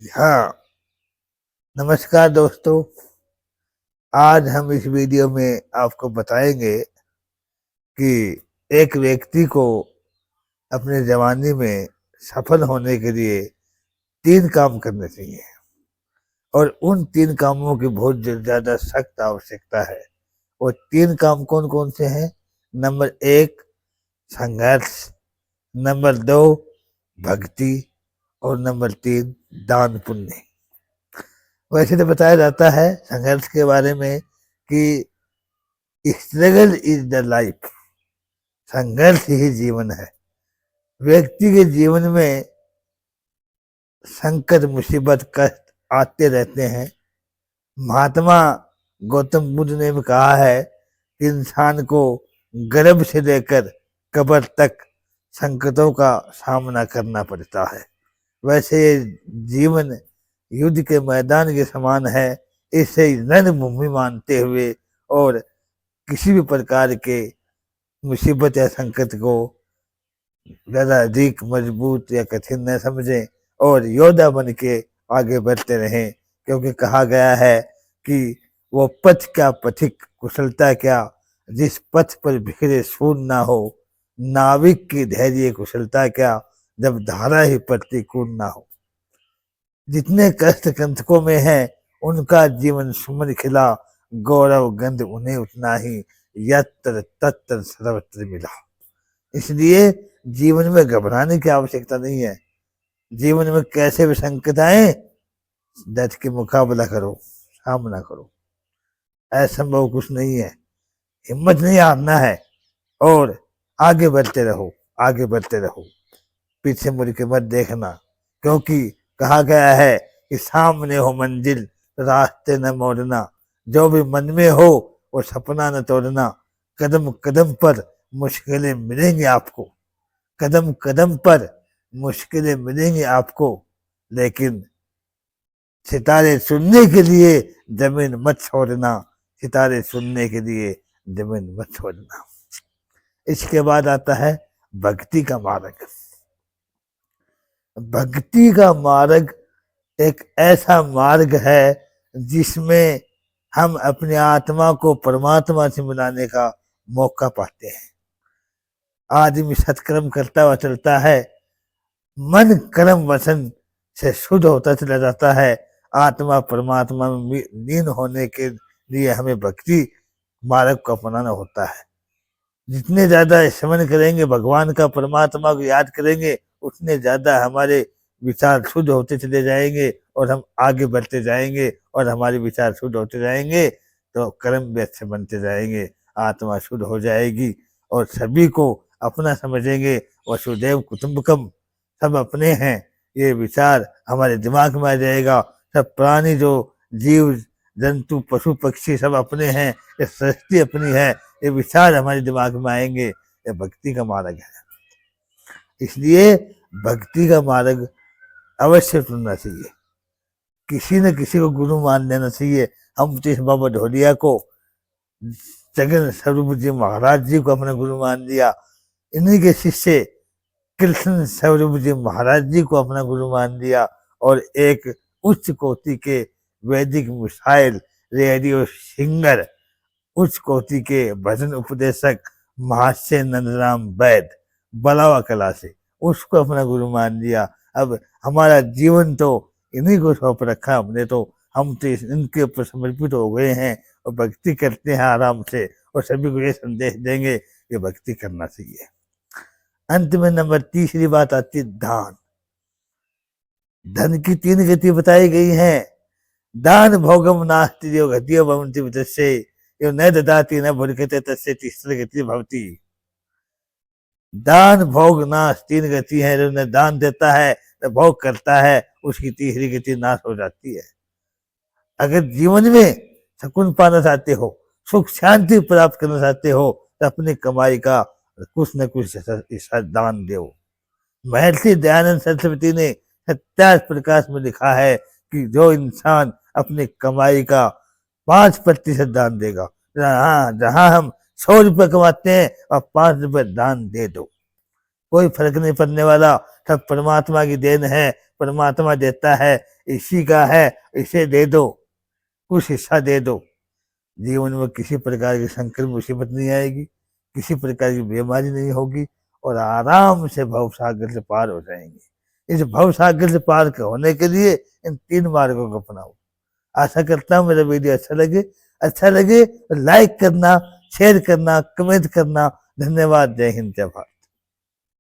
हाँ, नमस्कार दोस्तों। आज हम इस वीडियो में आपको बताएंगे कि एक व्यक्ति को अपने जवानी में सफल होने के लिए 3 काम करने चाहिए और उन 3 कामों की बहुत ज़्यादा सख्त आवश्यकता है। वो 3 काम कौन-कौन से हैं? नंबर 1 संघर्ष, नंबर 2 भक्ति और नंबर 3 दान पुण्य। वैसे तो बताया जाता है संघर्ष के बारे में कि स्ट्रगल इज द लाइफ, संघर्ष ही जीवन है। व्यक्ति के जीवन में संकट मुसीबत कष्ट आते रहते हैं। महात्मा गौतम बुद्ध ने भी कहा है कि इंसान को गर्भ से लेकर कब्र तक संकटों का सामना करना पड़ता है। वैसे जीवन युद्ध के मैदान के समान है। इसे रणभूमि मानते हुए और किसी भी प्रकार के मुसीबत या संकट को ज़्यादा अधिक मजबूत या कठिन न समझें और योद्धा बन के आगे बढ़ते रहें, क्योंकि कहा गया है कि वो पथ क्या पथिक कुशलता क्या, जिस पथ पर बिखरे सूर ना हो, नाविक की धैर्य कुशलता क्या, जब धारा ही प्रतिकूल ना हो। जितने कष्ट कंटकों में है उनका जीवन सुमन खिला, गौरव गंध उन्हें उतना ही यत्र तत्र सर्वत्र मिला। इसलिए जीवन में घबराने की आवश्यकता नहीं है। जीवन में कैसे भी संकट आए, डट के मुकाबला करो, सामना करो। असंभव कुछ नहीं है, हिम्मत नहीं हारना है और आगे बढ़ते रहो, आगे बढ़ते रहो। पीछे मुड़ के मत देखना, क्योंकि कहा गया है कि सामने हो मंजिल, रास्ते न मोड़ना। जो भी मन में हो वो सपना न तोड़ना। कदम कदम पर मुश्किलें मिलेंगी आपको, कदम कदम पर मुश्किलें मिलेंगी आपको, लेकिन सितारे चुनने के लिए जमीन मत छोड़ना, सितारे चुनने के लिए जमीन मत छोड़ना। इसके बाद आता है भक्ति का मार्ग। भक्ति का मार्ग एक ऐसा मार्ग है जिसमें हम अपने आत्मा को परमात्मा से मिलाने का मौका पाते हैं। आदमी सत्कर्म करता हुआ चलता है, मन कर्म वचन से शुद्ध होता चला जाता है। आत्मा परमात्मा में लीन होने के लिए हमें भक्ति मार्ग को अपनाना होता है। जितने ज्यादा स्मरण करेंगे भगवान का, परमात्मा को याद करेंगे, उतने ज्यादा हमारे विचार शुद्ध होते चले जाएंगे और हम आगे बढ़ते जाएंगे और हमारे विचार शुद्ध होते जाएंगे तो कर्म भी अच्छे बनते जाएंगे, आत्मा शुद्ध हो जाएगी और सभी को अपना समझेंगे। वसुदेव कुटुंबकम, सब अपने हैं, ये विचार हमारे दिमाग में आ जाएगा। सब प्राणी जो जीव जंतु पशु पक्षी सब अपने हैं, ये सृष्टि अपनी है, ये विचार हमारे दिमाग में आएंगे। ये भक्ति का मार्ग है। इसलिए भक्ति का मार्ग अवश्य चुनना चाहिए। किसी न किसी को गुरु मान लेना चाहिए। हम तीस बाबा ढोलिया को, जगन स्वरूप जी महाराज जी को अपना गुरु मान लिया। इन्हीं के शिष्य कृष्ण स्वरूप जी महाराज जी को अपना गुरु मान लिया और एक उच्च कोटि के वैदिक मिसाइल रेडियो सिंगर, उच्च कोटि के भजन उपदेशक महाशय नंदराम वैद बलावा कला से, उसको अपना गुरु मान लिया। अब हमारा जीवन तो इन्हीं को सौंप रखा हमने, तो हम तो इनके ऊपर समर्पित हो गए हैं और भक्ति करते हैं आराम से और सभी को ये संदेश देंगे कि भक्ति करना चाहिए। अंत में नंबर तीसरी बात आती है दान। धन की 3 गति बताई गई हैं। दान भोगम नास्ति यो गतियो भवन्ति वितस्ये, यो न ददाति न भुर्गते तस्य तिस्र गति भवति। दान भोग नाश 3 गति है। जो न दान देता है न भोग करता है, उसकी तीसरी गति नाश हो जाती है। अगर जीवन में सुकून पाना चाहते हो, सुख शांति प्राप्त करना चाहते हो, तो अपनी कमाई का कुछ न कुछ हिस्सा दान दो। महर्षि दयानंद सरस्वती ने सत्याग्रह प्रकाश में लिखा है कि जो इंसान अपनी कमाई का 5% दान देगा, हाँ, जहां हम 100 रुपये कमाते हैं और 5 रुपये दान दे दो, कोई फर्क नहीं पड़ने वाला, सब परमात्मा की देन है, परमात्मा देता है, इसी का है, इसे दे दो, कुछ हिस्सा दे दो। जीवन में किसी प्रकार की संकट मुसीबत नहीं आएगी, किसी प्रकार की बीमारी नहीं होगी, और आराम से भव सागर से पार हो जाएंगे। इस भव सागर से पार होने के लिए इन 3 मार्गों को अपनाओ। आशा करता हूँ मेरा वीडियो अच्छा लगे तो लाइक करना, शेयर करना, कमेंट करना। धन्यवाद। जय हिंद, जय भारत।